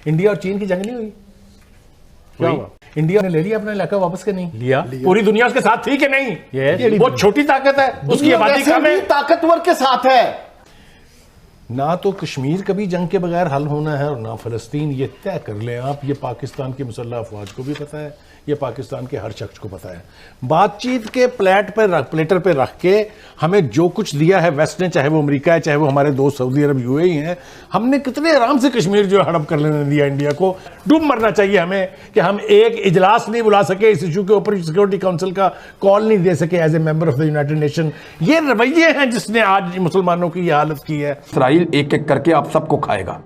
India और चीन की जंग नहीं हुई? क्या हुआ? इंडिया ने ले लिया अपना इलाका वापस के नहीं लिया? पूरी दुनिया उसके साथ थी कि नहीं? वो छोटी ताकत है, उसकी आबादी कम है, ताकतवर के साथ है। ना तो कश्मीर कभी जंग के बगैर हल होना है और ना फलस्तीन। ये तय कर लें आप, ये पाकिस्तान की मुसल्लह अफवाज को भी पता है, ये पाकिस्तान के हर शख्स को पता है। बातचीत के प्लेटर पे रख के हमें जो कुछ दिया है वेस्ट ने, चाहे वो अमेरिका है, चाहे वो हमारे दोस्त सऊदी अरब यूएई हैं, हमने कितने आराम से कश्मीर जो है हड़प कर लेने दिया इंडिया को। डूब मरना चाहिए हमें कि हम एक इजलास नहीं बुला सके इस इशू के ऊपर, सिक्योरिटी काउंसिल का कॉल नहीं दे सके as a member of the United Nation. ये रवैये हैं जिसने आज मुसलमानों की ये हालत की है। इसराइल एक एक करके आप सबको खाएगा।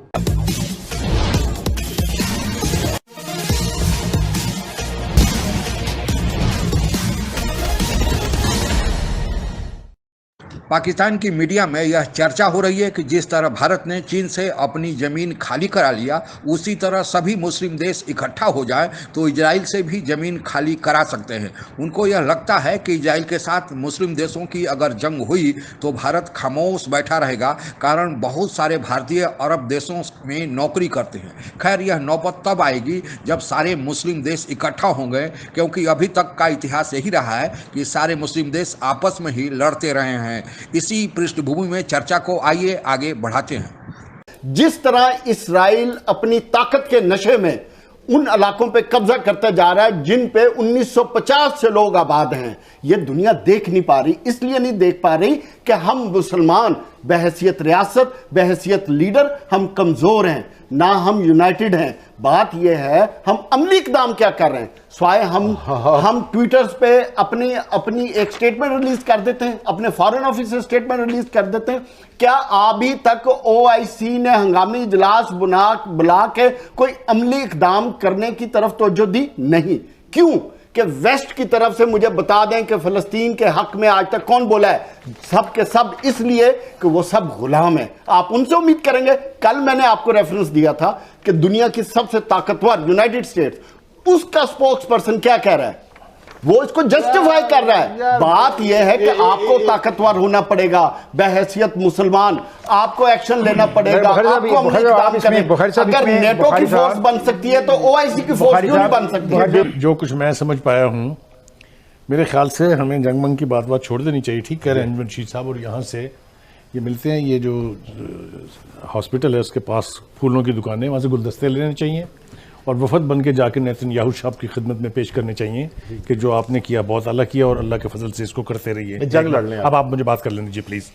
पाकिस्तान की मीडिया में यह चर्चा हो रही है कि जिस तरह भारत ने चीन से अपनी ज़मीन खाली करा लिया, उसी तरह सभी मुस्लिम देश इकट्ठा हो जाएं तो इजराइल से भी ज़मीन खाली करा सकते हैं। उनको यह लगता है कि इजराइल के साथ मुस्लिम देशों की अगर जंग हुई तो भारत खामोश बैठा रहेगा, कारण बहुत सारे भारतीय अरब देशों में नौकरी करते हैं। खैर, यह नौबत तब आएगी जब सारे मुस्लिम देश इकट्ठा होंगे, क्योंकि अभी तक का इतिहास यही रहा है कि सारे मुस्लिम देश आपस में ही लड़ते रहे हैं। इसी पृष्ठभूमि में चर्चा को आइए आगे बढ़ाते हैं। जिस तरह इसराइल अपनी ताकत के नशे में उन इलाकों पे कब्जा करता जा रहा है जिन पे 1950 से लोग आबाद हैं, ये दुनिया देख नहीं पा रही। इसलिए नहीं देख पा रही कि हम मुसलमान बहैसियत रियासत, बहैसियत लीडर हम कमजोर हैं, ना हम यूनाइटेड हैं। बात यह है हम अमली इकदाम क्या कर रहे हैं, स्वाय हम ट्विटर्स पे अपनी एक स्टेटमेंट रिलीज कर देते हैं, अपने फॉरेन ऑफिस से स्टेटमेंट रिलीज कर देते हैं। क्या अभी तक ओआईसी ने हंगामी इजलास बुला के कोई अमली इकदाम करने की तरफ तवज्जो दी? नहीं। क्यों? कि वेस्ट की तरफ से मुझे बता दें कि फलस्तीन के हक में आज तक कौन बोला है? सब के सब इसलिए कि वो सब गुलाम है। आप उनसे उम्मीद करेंगे? कल मैंने आपको रेफरेंस दिया था कि दुनिया की सबसे ताकतवर यूनाइटेड स्टेट्स, उसका स्पोक्स पर्सन क्या कह रहा है? वो इसको जस्टिफाई कर रहा है। बात यह है कि आपको ताकतवर होना पड़ेगा, बहैसियत मुसलमान आपको एक्शन लेना पड़ेगा। आपको अगर नेटो की फोर्स बन सकती है तो ओआईसी की फोर्स क्यों नहीं बन सकती है? जो कुछ मैं समझ पाया हूं, मेरे ख्याल से हमें जंगमंग की बात छोड़ देनी चाहिए। ठीक कह रहे हैं रशीद साहब, और यहाँ से ये मिलते हैं, ये जो हॉस्पिटल है उसके पास फूलों की दुकानें, वहाँ से गुलदस्ते लेने चाहिए और वफद बन के जाकर नेतन्याहू साहब की खिदमत में पेश करने चाहिए कि जो आपने किया बहुत आला किया और अल्लाह के फजल से इसको करते रहिए। जंग लड़ लें। अब आप मुझे बात कर लें दीजिए प्लीज।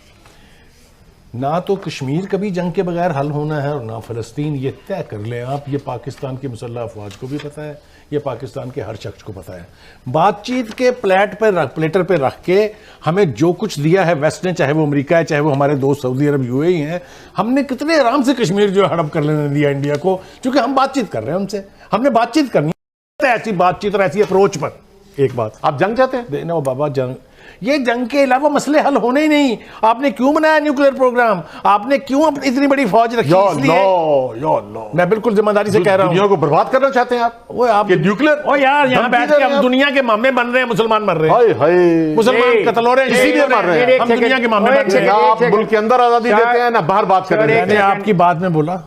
ना तो कश्मीर कभी जंग के बगैर हल होना है और ना फलस्तीन। ये तय कर लें आप, ये पाकिस्तान की मुसल्लह अफवाज को भी पता है, ये पाकिस्तान के हर शख्स को पता है। बातचीत के प्लेटर पे रख के हमें जो कुछ दिया है वेस्ट ने, चाहे वो अमेरिका है, चाहे वो हमारे दोस्त सऊदी अरब यूएई हैं, हमने कितने आराम से कश्मीर जो है हड़प कर लेने दिया इंडिया को, क्योंकि हम बातचीत कर रहे हैं उनसे। हमने बातचीत करनी है, ऐसी बातचीत और ऐसी अप्रोच पर। एक बात, आप जंग चाहते हैं? देखना बाबा, ये जंग के अलावा मसले हल होने ही नहीं। आपने क्यों बनाया न्यूक्लियर प्रोग्राम? आपने क्यों इतनी बड़ी फौज रखी? मैं बिल्कुल जिम्मेदारी से कह रहा हूं, दुनिया को बर्बाद करना चाहते हैं आप? वो आप न्यूक्लियर, ओ यार, यहाँ बैठ के हम दुनिया के मामे बन रहे हैं, मुसलमान मर रहे हैं, मुसलमान कत्ल हो रहे हैं, इसीलिए मर रहे हैं। हम दुनिया के मामे बन रहे हैं। आप मुल्क के अंदर आजादी देते हैं ना बाहर बात कर रहे हैं। मैंने आपकी बात में बोला,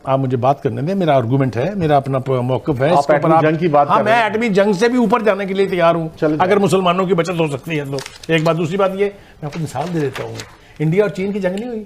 आप मुझे बात करने दें, मेरा आर्गुमेंट है, मेरा अपना मौक़िफ़ है। आप एटमी जंग की बात कर रहे हैं। मैं एटमी जंग से भी ऊपर जाने के लिए तैयार हूं अगर मुसलमानों की बचत हो सकती है तो। एक बात। दूसरी बात ये, मैं आपको मिसाल दे देता हूं, इंडिया और चीन की जंग नहीं हुई?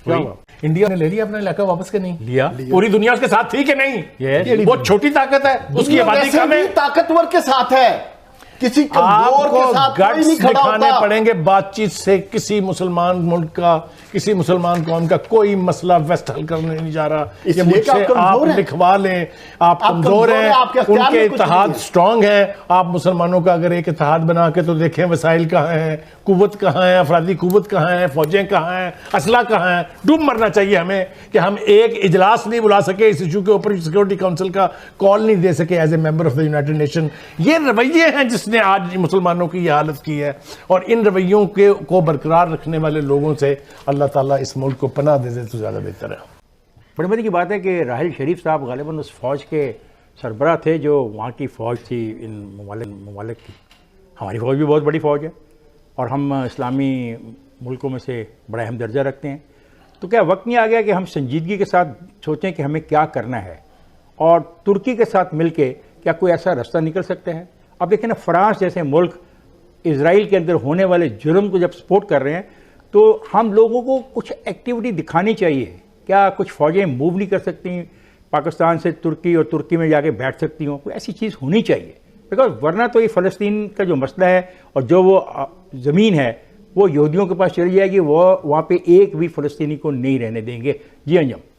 क्या हुआ? इंडिया ने ले लिया अपना इलाका वापस के नहीं लिया? पूरी दुनिया उसके साथ थी कि नहीं? वो छोटी ताकत है, उसकी आबादी कम है, ताकतवर के साथ है, किसी कमजोर के साथ कोई नहीं खड़ा दिखाने पड़ेंगे। बातचीत से किसी मुसलमान मुल्क का, किसी मुसलमान कौम का कोई मसला वेस्ट हल करने नहीं जा रहा। ये मुझसे आप लिखवा लें, आप कमजोर हैं, उनके इत्तेहाद स्ट्रांग है। आप मुसलमानों का अगर एक इत्तेहाद बना के तो देखें वसाइल कहाँ हैं, कुव्वत कहाँ है, अफरादी कुव्वत कहाँ है, फौजें कहाँ हैं, असला कहाँ है। डूब मरना चाहिए हमें कि हम एक इजलास नहीं बुला सके इस इशू के ऊपर, सिक्योरिटी काउंसिल का कॉल नहीं दे सके as a member of the United Nation. ये रवैये हैं जिसने आज मुसलमानों की ये हालत की है, और इन रवैयों को बरकरार रखने वाले लोगों से अल्लाह ताला इस मुल्क को पनाह दे दे तो ज़्यादा बेहतर है। बड़ी मजे की बात है कि राहिल शरीफ साहब गालिबन उस फौज के सरबराह थे जो वहाँ की फ़ौज थी, इन ममालिक की। हमारी फ़ौज भी बहुत बड़ी फ़ौज है और हम इस्लामी मुल्कों में से बड़ा अहम दर्जा रखते हैं। तो क्या वक्त नहीं आ गया कि हम संजीदगी के साथ सोचें कि हमें क्या करना है, और तुर्की के साथ मिलके क्या कोई ऐसा रास्ता निकल सकता है? अब देखें ना, फ्रांस जैसे मुल्क इजराइल के अंदर होने वाले जुर्म को जब सपोर्ट कर रहे हैं, तो हम लोगों को कुछ एक्टिविटी दिखानी चाहिए। क्या कुछ फ़ौजें मूव नहीं कर सकती पाकिस्तान से तुर्की, और तुर्की में जाके बैठ सकती हों? कोई ऐसी चीज़ होनी चाहिए, बिकॉज वरना तो ये फ़लस्तीन का जो मसला है और जो वो ज़मीन है वो यहूदियों के पास चली जाएगी, वो वहाँ पे एक भी फ़लस्तीनी को नहीं रहने देंगे। जी अंजम।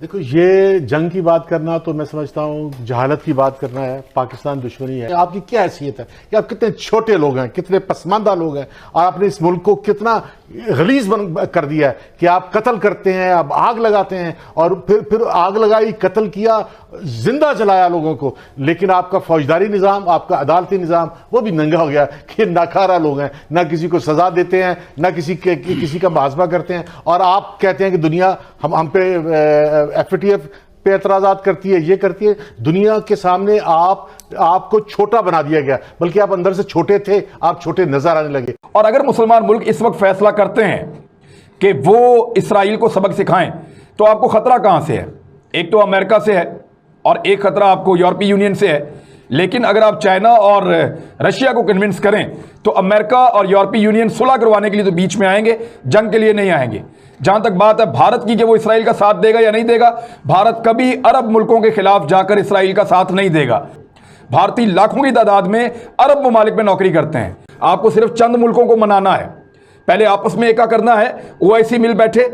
देखो, ये जंग की बात करना तो मैं समझता हूँ जहालत की बात करना है। पाकिस्तान दुश्मनी है। आपकी क्या हैसियत है कि आप कितने छोटे लोग हैं, कितने पसमानदा लोग हैं, और आपने इस मुल्क को कितना गलीज कर दिया है कि आप कत्ल करते हैं, आप आग लगाते हैं, और फिर आग लगाई, कत्ल किया, जिंदा जलाया लोगों को, लेकिन आपका फौजदारी निज़ाम, आपका अदालती निज़ाम वो भी नंगा हो गया कि नाकारा लोग हैं, ना किसी को सजा देते हैं, ना किसी का मुआवजा करते हैं। और आप कहते हैं कि दुनिया हम पे FATF पे एतराज़ात करती है, ये करती है। दुनिया के सामने आपको छोटा बना दिया गया, बल्कि आप अंदर से छोटे थे, आप छोटे नजर आने लगे। और अगर मुसलमान मुल्क इस वक्त फैसला करते हैं कि वो इसराइल को सबक सिखाएं, तो आपको खतरा कहां से है? एक तो अमेरिका से है और एक खतरा आपको यूरोपीय यूनियन से है। लेकिन अगर आप चाइना और रशिया को कन्विंस करें, तो अमेरिका और यूरोपीय यूनियन सुलह करवाने के लिए तो बीच में आएंगे, जंग के लिए नहीं आएंगे। जहां तक बात है भारत की कि वो इसराइल का साथ देगा या नहीं देगा, भारत कभी अरब मुल्कों के खिलाफ जाकर इसराइल का साथ नहीं देगा। भारतीय लाखों की तादाद में अरब ममालिक में नौकरी करते हैं। आपको सिर्फ चंद मुल्कों को मनाना है, पहले आपस में एका करना है। OIC मिल बैठे,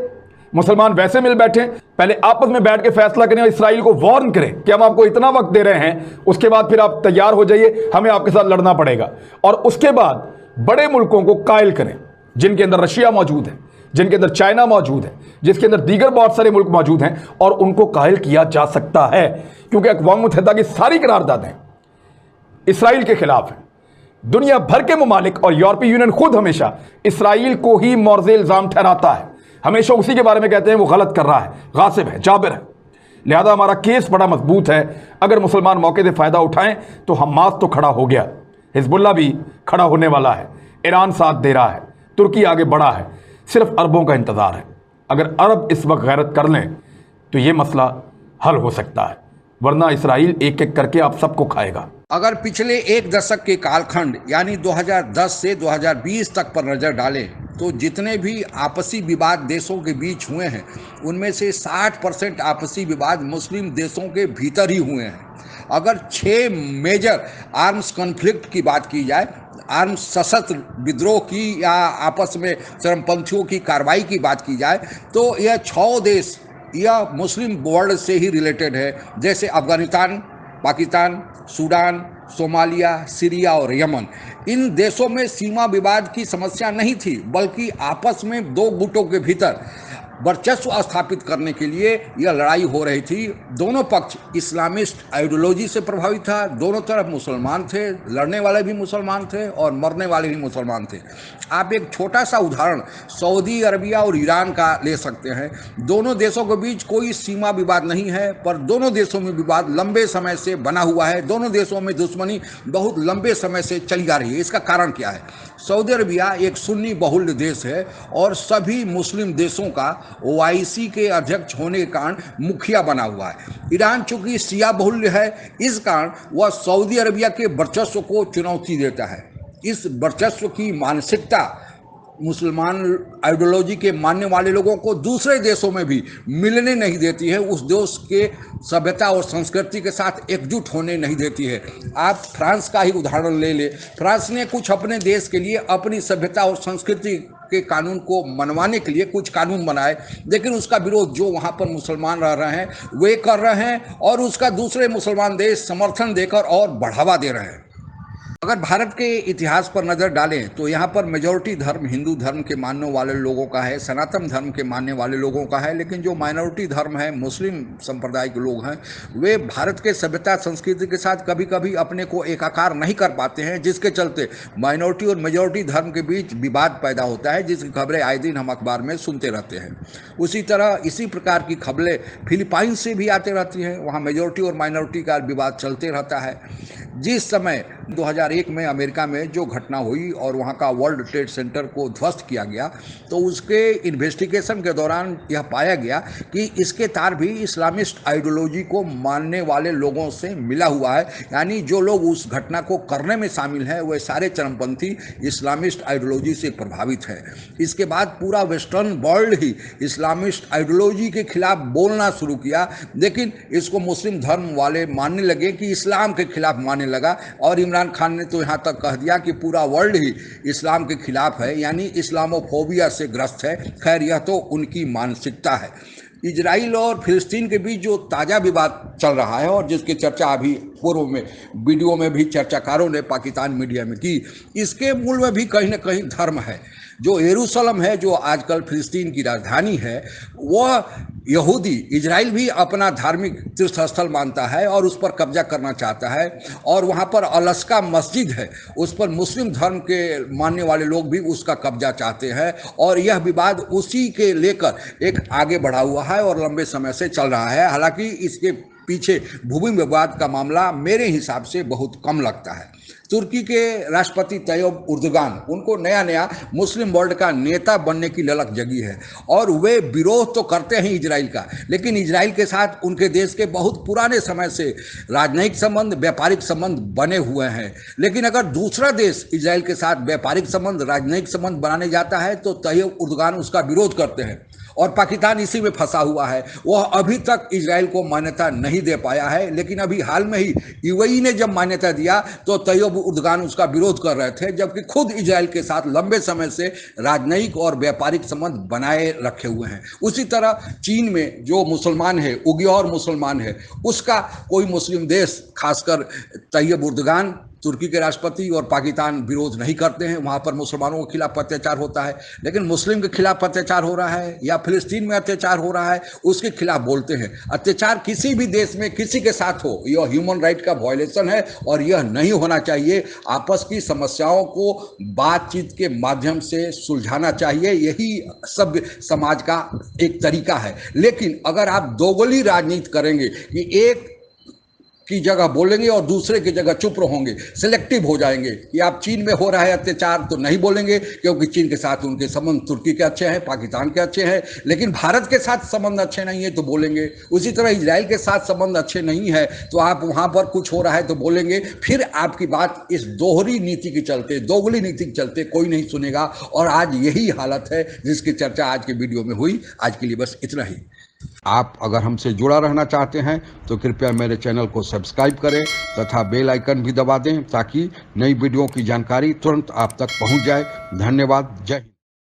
मुसलमान वैसे मिल बैठे, पहले आपस में बैठ के फैसला करें और इसराइल को वार्न करें कि हम आपको इतना वक्त दे रहे हैं, उसके बाद फिर आप तैयार हो जाइए, हमें आपके साथ लड़ना पड़ेगा। और उसके बाद बड़े मुल्कों को कायल करें, जिनके अंदर रशिया मौजूद है, जिनके अंदर चाइना मौजूद है, जिसके अंदर दीगर बहुत सारे मुल्क मौजूद हैं, और उनको कायल किया जा सकता है, क्योंकि अक़वाम मुत्तहिदा की सारी करारदादें इसराइल के खिलाफ हैं। दुनिया भर के ममालिक और यूरोपीय यूनियन खुद हमेशा इसराइल को ही मौर्ज़ इल्ज़ाम ठहराता है, हमेशा उसी के बारे में कहते हैं वो गलत कर रहा है, गासिब है, जाबिर है। लिहाजा हमारा केस बड़ा मजबूत है। अगर मुसलमान मौके से फ़ायदा उठाएं तो हमास तो खड़ा हो गया, हिजबुल्लाह भी खड़ा होने वाला है, ईरान साथ दे रहा है, तुर्की आगे बढ़ा है, सिर्फ अरबों का इंतज़ार है। अगर अरब इस वक्त गैरत कर लें तो ये मसला हल हो सकता है, वरना इसराइल एक एक करके आप सबको खाएगा। अगर पिछले एक दशक के कालखंड यानी 2010 से 2020 तक पर नज़र डालें, तो जितने भी आपसी विवाद देशों के बीच हुए हैं, उनमें से 60% आपसी विवाद मुस्लिम देशों के भीतर ही हुए हैं। अगर 6 मेजर आर्म्स कॉन्फ्लिक्ट की बात की जाए, आर्म्स सशस्त्र विद्रोह की या आपस में चरमपंथियों की कार्रवाई की बात की जाए, तो यह 6 देश या मुस्लिम वर्ल्ड से ही रिलेटेड है, जैसे Afghanistan, Pakistan, Sudan, Somalia, Syria और यमन। इन देशों में सीमा विवाद की समस्या नहीं थी, बल्कि आपस में 2 गुटों के भीतर वर्चस्व स्थापित करने के लिए यह लड़ाई हो रही थी। दोनों पक्ष इस्लामिस्ट आइडियोलॉजी से प्रभावित था, दोनों तरफ मुसलमान थे, लड़ने वाले भी मुसलमान थे और मरने वाले भी मुसलमान थे। आप एक छोटा सा उदाहरण सऊदी अरबिया और ईरान का ले सकते हैं। दोनों देशों के बीच कोई सीमा विवाद नहीं है, पर दोनों देशों में विवाद लंबे समय से बना हुआ है। दोनों देशों में दुश्मनी बहुत लंबे समय से चली आ रही है। इसका कारण क्या है? सऊदी अरबिया एक सुन्नी बहुल देश है और सभी मुस्लिम देशों का OIC के अध्यक्ष होने के कारण मुखिया बना हुआ है। ईरान चूंकि शिया बहुल है, इस कारण वह सऊदी अरबिया के वर्चस्व को चुनौती देता है। इस वर्चस्व की मानसिकता मुसलमान आइडियोलॉजी के मानने वाले लोगों को दूसरे देशों में भी मिलने नहीं देती है, उस देश के सभ्यता और संस्कृति के साथ एकजुट होने नहीं देती है। आप फ्रांस का ही उदाहरण ले ले। फ्रांस ने कुछ अपने देश के लिए अपनी सभ्यता और संस्कृति के कानून को मनवाने के लिए कुछ कानून बनाए, लेकिन उसका विरोध जो वहाँ पर मुसलमान रह रहे हैं वे कर रहे हैं और उसका दूसरे मुसलमान देश समर्थन देकर और बढ़ावा दे रहे हैं। अगर भारत के इतिहास पर नज़र डालें तो यहाँ पर मेजॉरिटी धर्म हिंदू धर्म के मानने वाले लोगों का है, सनातन धर्म के मानने वाले लोगों का है, लेकिन जो माइनॉरिटी धर्म है, मुस्लिम संप्रदाय के लोग हैं, वे भारत के सभ्यता संस्कृति के साथ कभी कभी अपने को एकाकार नहीं कर पाते हैं, जिसके चलते माइनॉरिटी और मेजॉरिटी धर्म के बीच विवाद पैदा होता है, जिसकी खबरें आए दिन हम अखबार में सुनते रहते हैं। उसी तरह इसी प्रकार की खबरें फिलीपाइन से भी आते रहती हैं, वहाँ मेजॉरिटी और माइनॉरिटी का विवाद चलते रहता है। जिस समय 2001 में अमेरिका में जो घटना हुई और वहाँ का वर्ल्ड ट्रेड सेंटर को ध्वस्त किया गया, तो उसके इन्वेस्टिगेशन के दौरान यह पाया गया कि इसके तार भी इस्लामिस्ट आइडियोलॉजी को मानने वाले लोगों से मिला हुआ है। यानी जो लोग उस घटना को करने में शामिल हैं वे सारे चरमपंथी इस्लामिस्ट आइडियोलॉजी से प्रभावित हैं। इसके बाद पूरा वेस्टर्न वर्ल्ड ही इस्लामिस्ट आइडियोलॉजी के खिलाफ बोलना शुरू किया, लेकिन इसको मुस्लिम धर्म वाले मानने लगे कि इस्लाम के खिलाफ मानने लगा। और इमरान खान ने तो यहाँ तक कह दिया कि पूरा वर्ल्ड ही इस्लाम के खिलाफ है, यानी इस्लामोफोबिया से ग्रस्त है। खैर, यह तो उनकी मानसिकता है। इजराइल और फिलिस्तीन के बीच जो ताज़ा विवाद चल रहा है और जिसकी चर्चा अभी पूर्व में वीडियो में भी चर्चाकारों ने पाकिस्तान मीडिया में की, इसके मूल में भी कहीं ना कहीं धर्म है। जो यरूशलेम है, जो आजकल फिलिस्तीन की राजधानी है, वह यहूदी इजराइल भी अपना धार्मिक तीर्थ स्थल मानता है और उस पर कब्जा करना चाहता है। और वहाँ पर अलस्का मस्जिद है, उस पर मुस्लिम धर्म के मानने वाले लोग भी उसका कब्जा चाहते हैं। और यह विवाद उसी के लेकर एक आगे बढ़ा हुआ है और लंबे समय से चल रहा है। हालांकि इसके पीछे भूमि विवाद का मामला मेरे हिसाब से बहुत कम लगता है। तुर्की के राष्ट्रपति तैयब उर्दुगान, उनको नया नया मुस्लिम वर्ल्ड का नेता बनने की ललक जगी है और वे विरोध तो करते हैं इजराइल का, लेकिन इजराइल के साथ उनके देश के बहुत पुराने समय से राजनयिक संबंध, व्यापारिक संबंध बने हुए हैं। लेकिन अगर दूसरा देश इजराइल के साथ व्यापारिक संबंध, राजनयिक संबंध बनाने जाता है तो तैयब उर्दुगान उसका विरोध करते हैं। और पाकिस्तान इसी में फंसा हुआ है। वह अभी तक इजराइल को मान्यता नहीं दे पाया है, लेकिन अभी हाल में ही यूएई ने जब मान्यता दिया तो तैयब उर्दुगान उसका विरोध कर रहे थे, जबकि खुद इजराइल के साथ लंबे समय से राजनयिक और व्यापारिक संबंध बनाए रखे हुए हैं। उसी तरह चीन में जो मुसलमान है, उइग़ुर मुसलमान है, उसका कोई मुस्लिम देश, खासकर तैयब उर्दुगान तुर्की के राष्ट्रपति और पाकिस्तान विरोध नहीं करते हैं। वहाँ पर मुसलमानों के खिलाफ अत्याचार होता है, लेकिन मुस्लिम के खिलाफ अत्याचार हो रहा है या फिलिस्तीन में अत्याचार हो रहा है, उसके खिलाफ बोलते हैं। अत्याचार किसी भी देश में किसी के साथ हो, यह ह्यूमन राइट का वायलेशन है और यह नहीं होना चाहिए। आपस की समस्याओं को बातचीत के माध्यम से सुलझाना चाहिए, यही सभ्य समाज का एक तरीका है। लेकिन अगर आप दोगली राजनीति करेंगे कि एक की जगह बोलेंगे और दूसरे की जगह चुप रहोगे, सिलेक्टिव हो जाएंगे कि आप चीन में हो रहा है अत्याचार तो नहीं बोलेंगे क्योंकि चीन के साथ उनके संबंध तुर्की के अच्छे हैं, पाकिस्तान के अच्छे हैं, लेकिन भारत के साथ संबंध अच्छे नहीं है तो बोलेंगे। उसी तरह इजराइल के साथ संबंध अच्छे नहीं है तो आप वहाँ पर कुछ हो रहा है तो बोलेंगे। फिर आपकी बात इस दोहरी नीति के चलते, दोगली नीति के चलते कोई नहीं सुनेगा। और आज यही हालत है जिसकी चर्चा आज के वीडियो में हुई। आज के लिए बस इतना ही। आप अगर हमसे जुड़ा रहना चाहते हैं तो कृपया मेरे चैनल को सब्सक्राइब करें तथा बेल आइकन भी दबा दें ताकि नई वीडियो की जानकारी तुरंत आप तक पहुंच जाए। धन्यवाद। जय हिंद।